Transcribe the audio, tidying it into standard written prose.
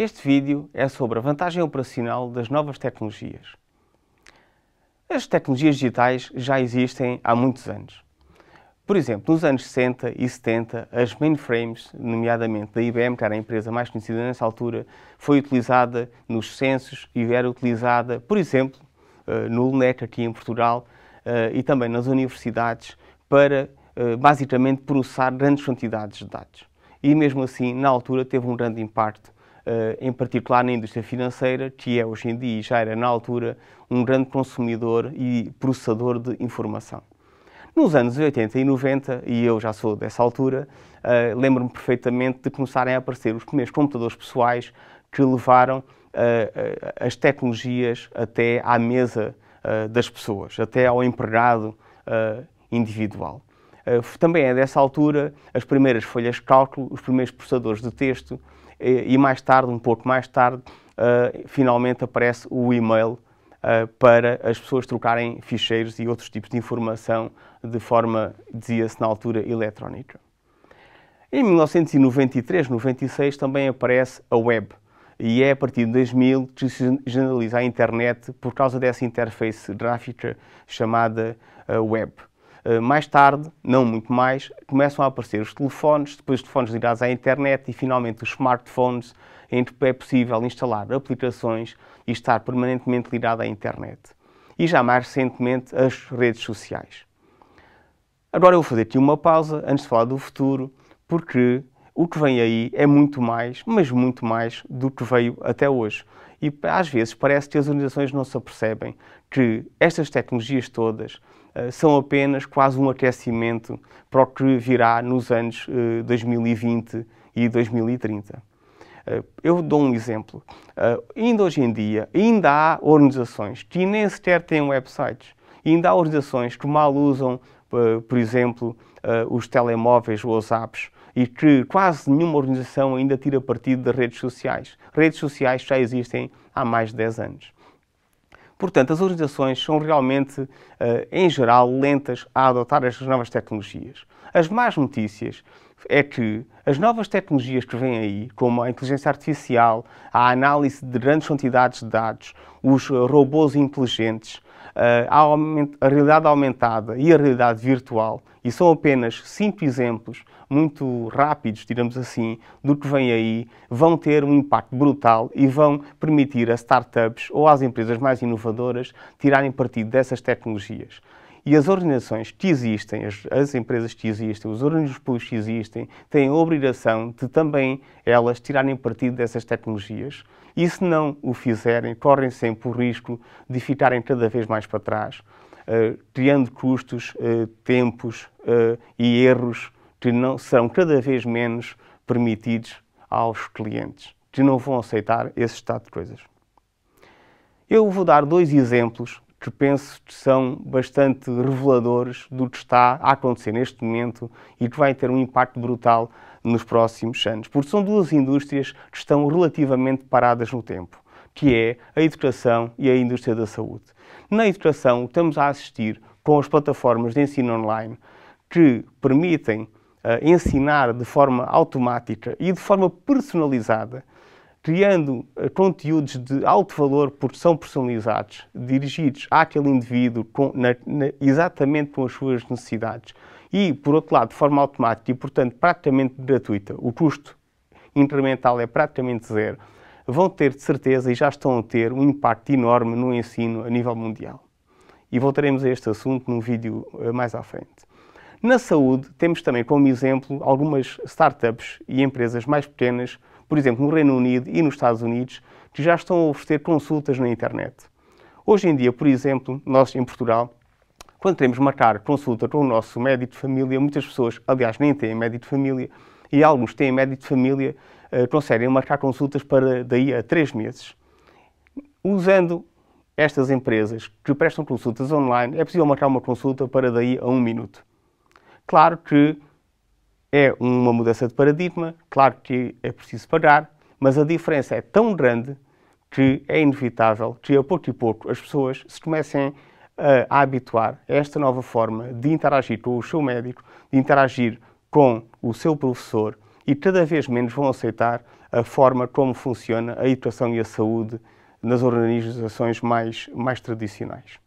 Este vídeo é sobre a vantagem operacional das novas tecnologias. As tecnologias digitais já existem há muitos anos. Por exemplo, nos anos 60 e 70, as mainframes, nomeadamente da IBM, que era a empresa mais conhecida nessa altura, foi utilizada nos censos e era utilizada, por exemplo, no LNEC aqui em Portugal e também nas universidades para, basicamente, processar grandes quantidades de dados. E mesmo assim, na altura, teve um grande impacto, em particular na indústria financeira, que é hoje em dia e já era na altura um grande consumidor e processador de informação. Nos anos 80 e 90, e eu já sou dessa altura, lembro-me perfeitamente de começarem a aparecer os primeiros computadores pessoais que levaram as tecnologias até à mesa das pessoas, até ao empregado individual. Também é dessa altura as primeiras folhas de cálculo, os primeiros processadores de texto e mais tarde, um pouco mais tarde, finalmente aparece o e-mail para as pessoas trocarem ficheiros e outros tipos de informação de forma, dizia-se na altura, eletrónica. Em 1993-96 também aparece a web e é a partir de 2000 que se generaliza a internet por causa dessa interface gráfica chamada web. Mais tarde, não muito mais, começam a aparecer os telefones, depois os telefones ligados à internet e finalmente os smartphones, em que é possível instalar aplicações e estar permanentemente ligado à internet. E já mais recentemente as redes sociais. Agora eu vou fazer aqui uma pausa antes de falar do futuro, porque o que vem aí é muito mais, mas muito mais do que veio até hoje. E às vezes parece que as organizações não se apercebem que estas tecnologias todas são apenas quase um aquecimento para o que virá nos anos 2020 e 2030. Eu dou um exemplo. Ainda hoje em dia, ainda há organizações que nem sequer têm websites. Ainda há organizações que mal usam, por exemplo, os telemóveis ou os apps e que quase nenhuma organização ainda tira partido das redes sociais. Redes sociais já existem há mais de 10 anos. Portanto, as organizações são realmente, em geral, lentas a adotar estas novas tecnologias. As más notícias é que as novas tecnologias que vêm aí, como a inteligência artificial, a análise de grandes quantidades de dados, os robôs inteligentes, a realidade aumentada e a realidade virtual, e são apenas 5 exemplos muito rápidos, digamos assim, do que vem aí, vão ter um impacto brutal e vão permitir a startups ou às empresas mais inovadoras tirarem partido dessas tecnologias. E as organizações que existem, as empresas que existem, os organismos públicos que existem, têm a obrigação de também elas tirarem partido dessas tecnologias. E se não o fizerem, correm sempre o risco de ficarem cada vez mais para trás, criando custos, tempos e erros que não serão cada vez menos permitidos aos clientes, que não vão aceitar esse estado de coisas. Eu vou dar 2 exemplos que penso que são bastante reveladores do que está a acontecer neste momento e que vai ter um impacto brutal nos próximos anos, porque são 2 indústrias que estão relativamente paradas no tempo, que é a educação e a indústria da saúde. Na educação, estamos a assistir com as plataformas de ensino online que permitem ensinar de forma automática e de forma personalizada, criando conteúdos de alto valor porque são personalizados, dirigidos àquele indivíduo exatamente com as suas necessidades e, por outro lado, de forma automática e, portanto, praticamente gratuita, o custo incremental é praticamente zero, vão ter de certeza e já estão a ter um impacto enorme no ensino a nível mundial. E voltaremos a este assunto num vídeo mais à frente. Na saúde, temos também como exemplo algumas startups e empresas mais pequenas, por exemplo, no Reino Unido e nos Estados Unidos, que já estão a oferecer consultas na internet. Hoje em dia, por exemplo, nós em Portugal, quando queremos marcar consulta com o nosso médico de família, muitas pessoas, aliás, nem têm médico de família, e alguns têm médico de família, conseguem marcar consultas para daí a 3 meses. Usando estas empresas que prestam consultas online, é possível marcar uma consulta para daí a 1 minuto. Claro que é uma mudança de paradigma, claro que é preciso pagar, mas a diferença é tão grande que é inevitável que a pouco e pouco as pessoas se comecem a habituar a esta nova forma de interagir com o seu médico, de interagir com o seu professor e cada vez menos vão aceitar a forma como funciona a educação e a saúde nas organizações mais tradicionais.